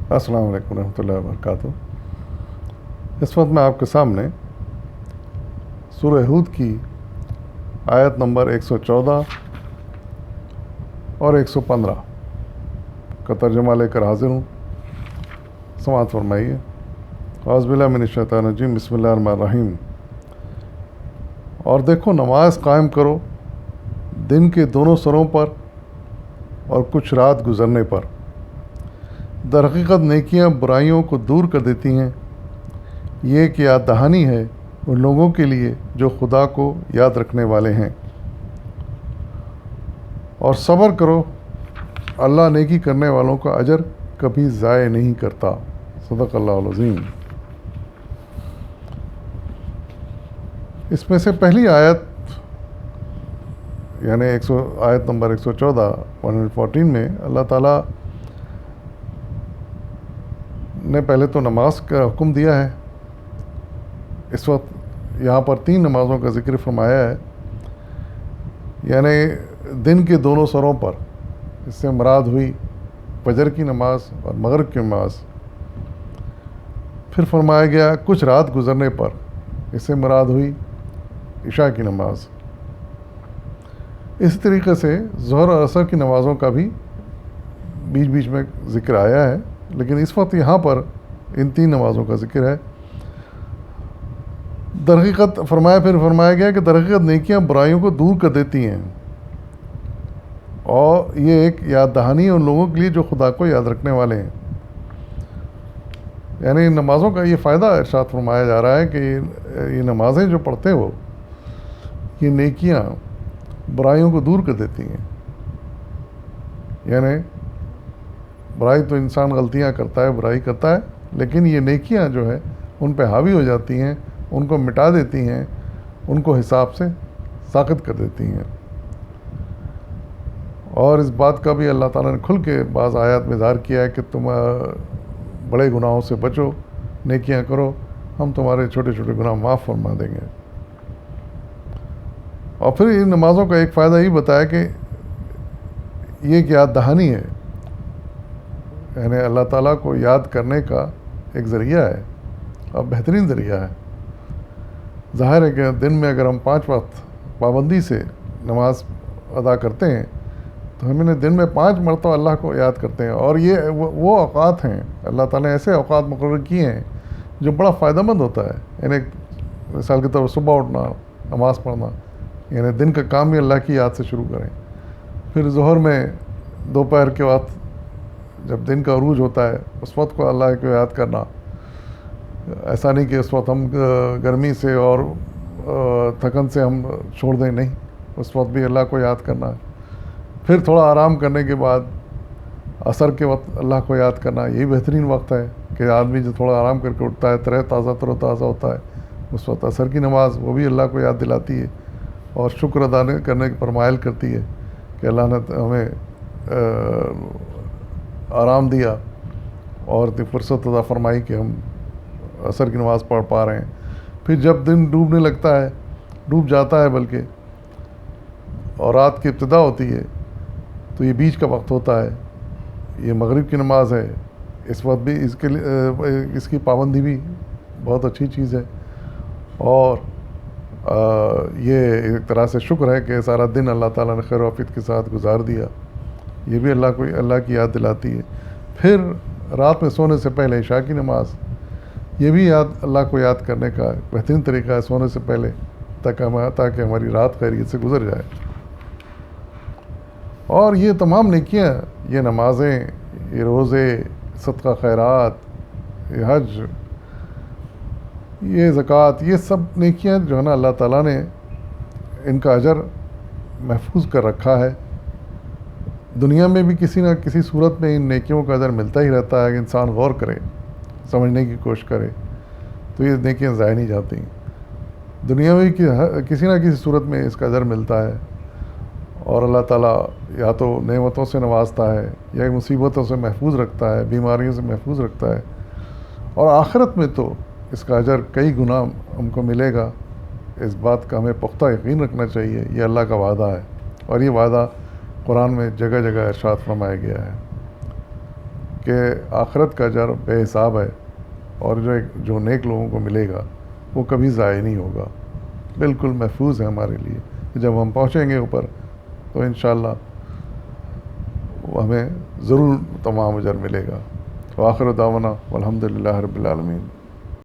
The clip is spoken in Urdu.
السلام علیکم ورحمۃ اللہ وبرکاتہ۔ اس وقت میں آپ کے سامنے سورہ ہود کی آیت نمبر 114 اور 115 کا ترجمہ لے کر حاضر ہوں۔ سماعت فرمائیے۔ اعوذ باللہ من الشیطان الرجیم، بسم اللہ الرحمن الرحیم۔ اور دیکھو، نماز قائم کرو دن کے دونوں سروں پر اور کچھ رات گزرنے پر۔ در حقیقت نیکیاں برائیوں کو دور کر دیتی ہیں۔ یہ ایک یاد دہانی ہے ان لوگوں کے لیے جو خدا کو یاد رکھنے والے ہیں۔ اور صبر کرو، اللہ نیکی کرنے والوں کا اجر کبھی ضائع نہیں کرتا۔ صدق اللہ العظیم۔ اس میں سے پہلی آیت یعنی آیت نمبر 114 114 میں اللہ تعالیٰ نے پہلے تو نماز کا حکم دیا ہے۔ اس وقت یہاں پر 3 نمازوں کا ذکر فرمایا ہے، یعنی دن کے دونوں سروں پر۔ اس سے مراد ہوئی فجر کی نماز اور مغرب کی نماز۔ پھر فرمایا گیا کچھ رات گزرنے پر، اس سے مراد ہوئی عشاء کی نماز۔ اسی طریقے سے ظہر اور عصر کی نمازوں کا بھی بیچ بیچ میں ذکر آیا ہے، لیکن اس وقت یہاں پر ان 3 نمازوں کا ذکر ہے۔ درحقیقت فرمایا گیا کہ درحقیقت نیکیاں برائیوں کو دور کر دیتی ہیں، اور یہ ایک یاد دہانی ہے ان لوگوں کے لیے جو خدا کو یاد رکھنے والے ہیں۔ یعنی نمازوں کا یہ فائدہ ارشاد فرمایا جا رہا ہے کہ یہ نمازیں جو پڑھتے ہو، یہ نیکیاں برائیوں کو دور کر دیتی ہیں۔ یعنی برائی تو انسان غلطیاں کرتا ہے، برائی کرتا ہے، لیکن یہ نیکیاں جو ہے ان پہ حاوی ہو جاتی ہیں، ان کو مٹا دیتی ہیں، ان کو حساب سے ساقط کر دیتی ہیں۔ اور اس بات کا بھی اللہ تعالیٰ نے کھل کے بعض آیات میں اظہار کیا ہے کہ تم بڑے گناہوں سے بچو، نیکیاں کرو، ہم تمہارے چھوٹے چھوٹے گناہ معاف فرما دیں گے۔ اور پھر ان نمازوں کا ایک فائدہ یہ بتایا کہ یہ ایک یاد دہانی ہے، یعنی اللہ تعالیٰ کو یاد کرنے کا ایک ذریعہ ہے اور بہترین ذریعہ ہے۔ ظاہر ہے کہ دن میں اگر ہم 5 وقت پابندی سے نماز ادا کرتے ہیں تو ہم انہیں دن میں 5 مرتبہ اللہ کو یاد کرتے ہیں، اور یہ وہ اوقات ہیں، اللہ تعالیٰ نے ایسے اوقات مقرر کیے ہیں جو بڑا فائدہ مند ہوتا ہے۔ یعنی مثال کے طور پر صبح اٹھنا، نماز پڑھنا، یعنی دن کا کام بھی اللہ کی یاد سے شروع کریں۔ پھر ظہر میں دوپہر کے وقت جب دن کا عروج ہوتا ہے، اس وقت کو اللہ کو یاد کرنا۔ ایسا نہیں کہ اس وقت ہم گرمی سے اور تھکن سے ہم چھوڑ دیں، نہیں، اس وقت بھی اللہ کو یاد کرنا ہے۔ پھر تھوڑا آرام کرنے کے بعد عصر کے وقت اللہ کو یاد کرنا، یہی بہترین وقت ہے کہ آدمی جو تھوڑا آرام کر کے اٹھتا ہے، تر و تازہ ہوتا ہے، اس وقت عصر کی نماز وہ بھی اللہ کو یاد دلاتی ہے اور شکر ادا کرنے پر مائل کرتی ہے کہ اللہ نے ہمیں آرام دیا اور فرصت عطا فرمائی کہ ہم عصر کی نماز پڑھ پا رہے ہیں۔ پھر جب دن ڈوبنے لگتا ہے، ڈوب جاتا ہے بلکہ، اور رات کی ابتدا ہوتی ہے، تو یہ بیچ کا وقت ہوتا ہے، یہ مغرب کی نماز ہے۔ اس وقت بھی اس کی پابندی بھی بہت اچھی چیز ہے، اور یہ ایک طرح سے شکر ہے کہ سارا دن اللہ تعالیٰ نے خیر و عافیت کے ساتھ گزار دیا، یہ بھی اللہ کی یاد دلاتی ہے۔ پھر رات میں سونے سے پہلے عشاء کی نماز، یہ بھی اللہ کو یاد کرنے کا بہترین طریقہ ہے سونے سے پہلے، تاکہ ہماری رات خیریت سے گزر جائے۔ اور یہ تمام نیکیاں، یہ نمازیں، یہ روزے، صدقہ خیرات، یہ حج، یہ زکوٰۃ، یہ سب نیکیاں جو ہے نا، اللہ تعالیٰ نے ان کا اجر محفوظ کر رکھا ہے۔ دنیا میں بھی کسی نہ کسی صورت میں ان نیکیوں کا اجر ملتا ہی رہتا ہے۔ کہ انسان غور کرے، سمجھنے کی کوشش کرے، تو یہ نیکیاں ضائع نہیں جاتی۔ دنیا میں کسی نہ کسی صورت میں اس کا اجر ملتا ہے، اور اللہ تعالیٰ یا تو نعمتوں سے نوازتا ہے، یا مصیبتوں سے محفوظ رکھتا ہے، بیماریوں سے محفوظ رکھتا ہے، اور آخرت میں تو اس کا اجر کئی گنا ہم کو ملے گا۔ اس بات کا ہمیں پختہ یقین رکھنا چاہیے، یہ اللہ کا وعدہ ہے، اور یہ وعدہ قرآن میں جگہ جگہ ارشاد فرمایا گیا ہے کہ آخرت کا اجر بے حساب ہے، اور جو نیک لوگوں کو ملے گا وہ کبھی ضائع نہیں ہوگا، بالکل محفوظ ہے ہمارے لیے۔ جب ہم پہنچیں گے اوپر تو انشاءاللہ ہمیں ضرور تمام اجر ملے گا۔ وآخر دعوانا والحمد للہ رب العالمین۔